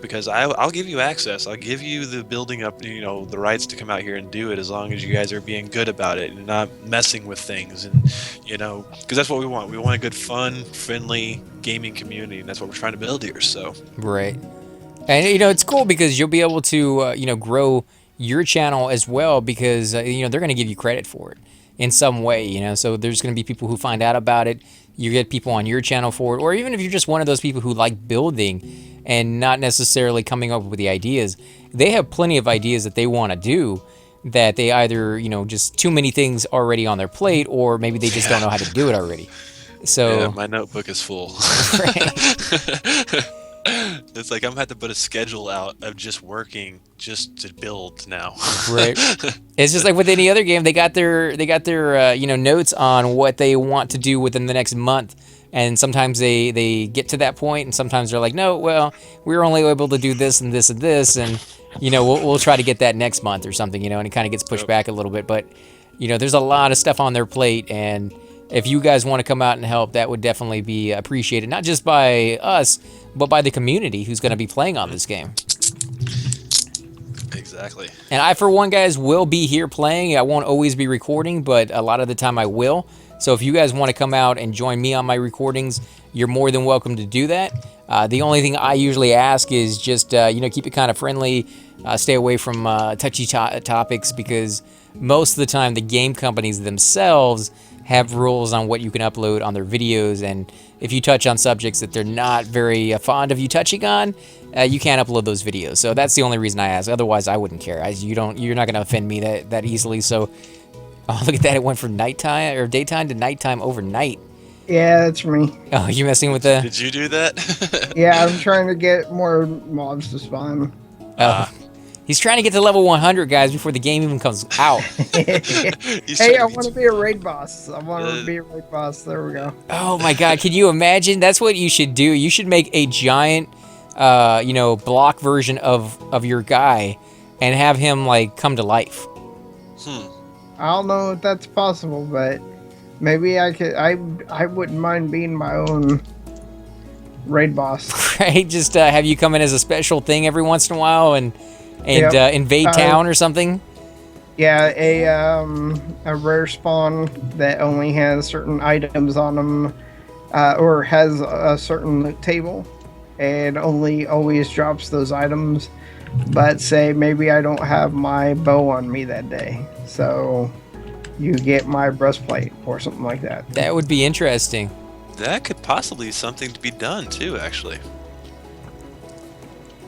Because I'll give you access. I'll give you the building up, the rights to come out here and do it as long as you guys are being good about it and not messing with things. And, because that's what we want. We want a good, fun, friendly gaming community, and that's what we're trying to build here. So, Right. And, it's cool because you'll be able to, grow your channel as well because, they're going to give you credit for it in some way, So there's going to be people who find out about it. You get people on your channel for it. Or even if you're just one of those people who like building and not necessarily coming up with the ideas, they have plenty of ideas that they want to do that they either, just too many things already on their plate or maybe they just don't know how to do it already. So, yeah, my notebook is full. right. It's like I'm gonna have to put a schedule out of just working just to build now. Right. It's just like with any other game, they got their notes on what they want to do within the next month, and sometimes they get to that point, and sometimes they're like, no, well, we're only able to do this and this and this, and we'll try to get that next month or something, and it kind of gets pushed back a little bit, but there's a lot of stuff on their plate, and if you guys want to come out and help, that would definitely be appreciated, not just by us, but by the community who's going to be playing on this game. Exactly. And I, for one, guys, will be here playing. I won't always be recording, but a lot of the time I will. So if you guys want to come out and join me on my recordings, you're more than welcome to do that. The only thing I usually ask is just, keep it kind of friendly, stay away from touchy topics, because most of the time the game companies themselves have rules on what you can upload on their videos, and if you touch on subjects that they're not very fond of you touching on, you can't upload those videos. So that's the only reason I ask. Otherwise, I wouldn't care. You're not going to offend me that easily. So, oh, look at that! It went from nighttime or daytime to nighttime overnight. Yeah, that's me. Oh, you messing with the? Did you do that? Yeah, I'm trying to get more mobs to spawn. He's trying to get to level 100, guys, before the game even comes out. Hey, I want to be a raid boss. I want to be a raid boss. There we go. Oh my God! Can you imagine? That's what you should do. You should make a giant, block version of your guy, and have him like come to life. I don't know if that's possible, but maybe I could. I wouldn't mind being my own raid boss. Right? Just have you come in as a special thing every once in a while and Yep. invade town or something. Yeah, a rare spawn that only has certain items on them, or has a certain loot table, and only always drops those items. But say maybe I don't have my bow on me that day, so you get my breastplate or something like that. That would be interesting. That could possibly be something to be done too, actually.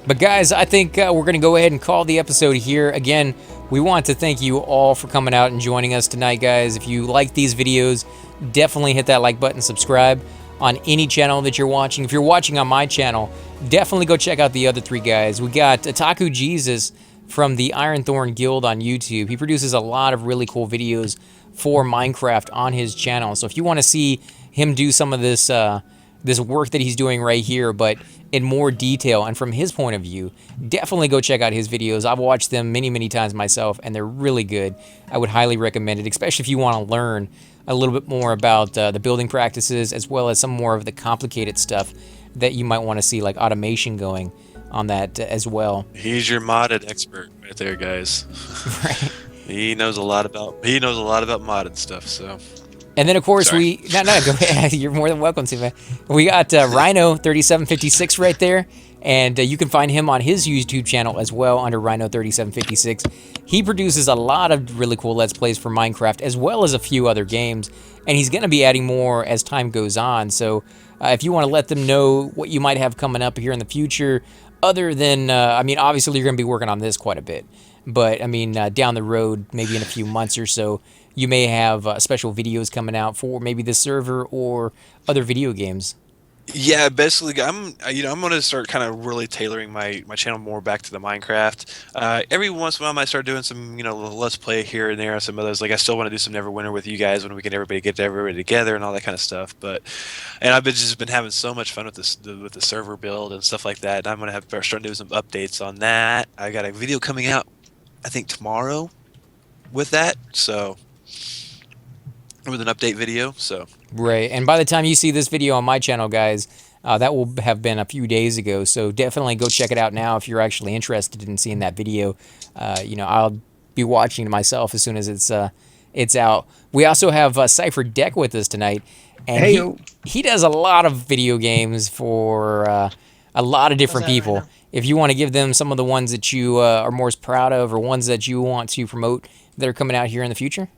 But guys, I think we're going to go ahead and call the episode here. Again, we want to thank you all for coming out and joining us tonight, guys. If you like these videos, definitely hit that like button, subscribe on any channel that you're watching. If you're watching on my channel, definitely go check out the other three guys. We got Otaku Jesus from the Iron Thorn Guild on YouTube. He produces a lot of really cool videos for Minecraft on his channel. So if you want to see him do some of this this work that he's doing right here, but in more detail and from his point of view, definitely go check out his videos. I've watched them many times myself, and they're really good. I would highly recommend it, especially if you want to learn a little bit more about the building practices, as well as some more of the complicated stuff that you might want to see, like automation going on that as well. He's your modded expert right there, guys. Right. He knows a lot about modded stuff. So. And then, of course, Sorry. go ahead. You're more than welcome to, man. We got Rhino3756 right there, and you can find him on his YouTube channel as well under Rhino3756. He produces a lot of really cool Let's Plays for Minecraft, as well as a few other games, and he's going to be adding more as time goes on. So if you want to let them know what you might have coming up here in the future, other than, I mean, obviously you're going to be working on this quite a bit, but, I mean, down the road, maybe in a few months or so, you may have special videos coming out for maybe this server or other video games. Yeah, basically, I'm going to start kind of really tailoring my channel more back to the Minecraft. Every once in a while, I might start doing some, Let's Play here and there, some others. Like, I still want to do some Neverwinter with you guys when we can get everybody together and all that kind of stuff. And I've just been having so much fun with the server build and stuff like that. And I'm going to start doing some updates on that. I got a video coming out, I think tomorrow, with that. So. With an update video, so. Right, and by the time you see this video on my channel, guys, that will have been a few days ago, so definitely go check it out now if you're actually interested in seeing that video. I'll be watching it myself as soon as it's out. We also have Cypher Deck with us tonight, and he does a lot of video games for a lot of different people. Right, if you want to give them some of the ones that you are most proud of, or ones that you want to promote that are coming out here in the future.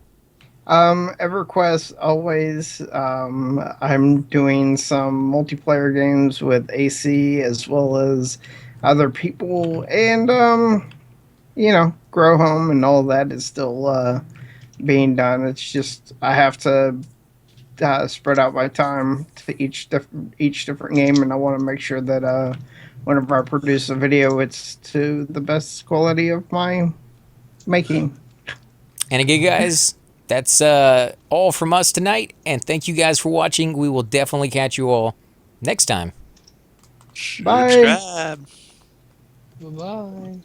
EverQuest always. I'm doing some multiplayer games with AC as well as other people, and Grow Home and all that is still being done. It's just I have to spread out my time to each different game, and I want to make sure that whenever I produce a video, it's to the best quality of my making. And again, guys. That's all from us tonight, and thank you guys for watching. We will definitely catch you all next time. Bye. Subscribe. Bye-bye.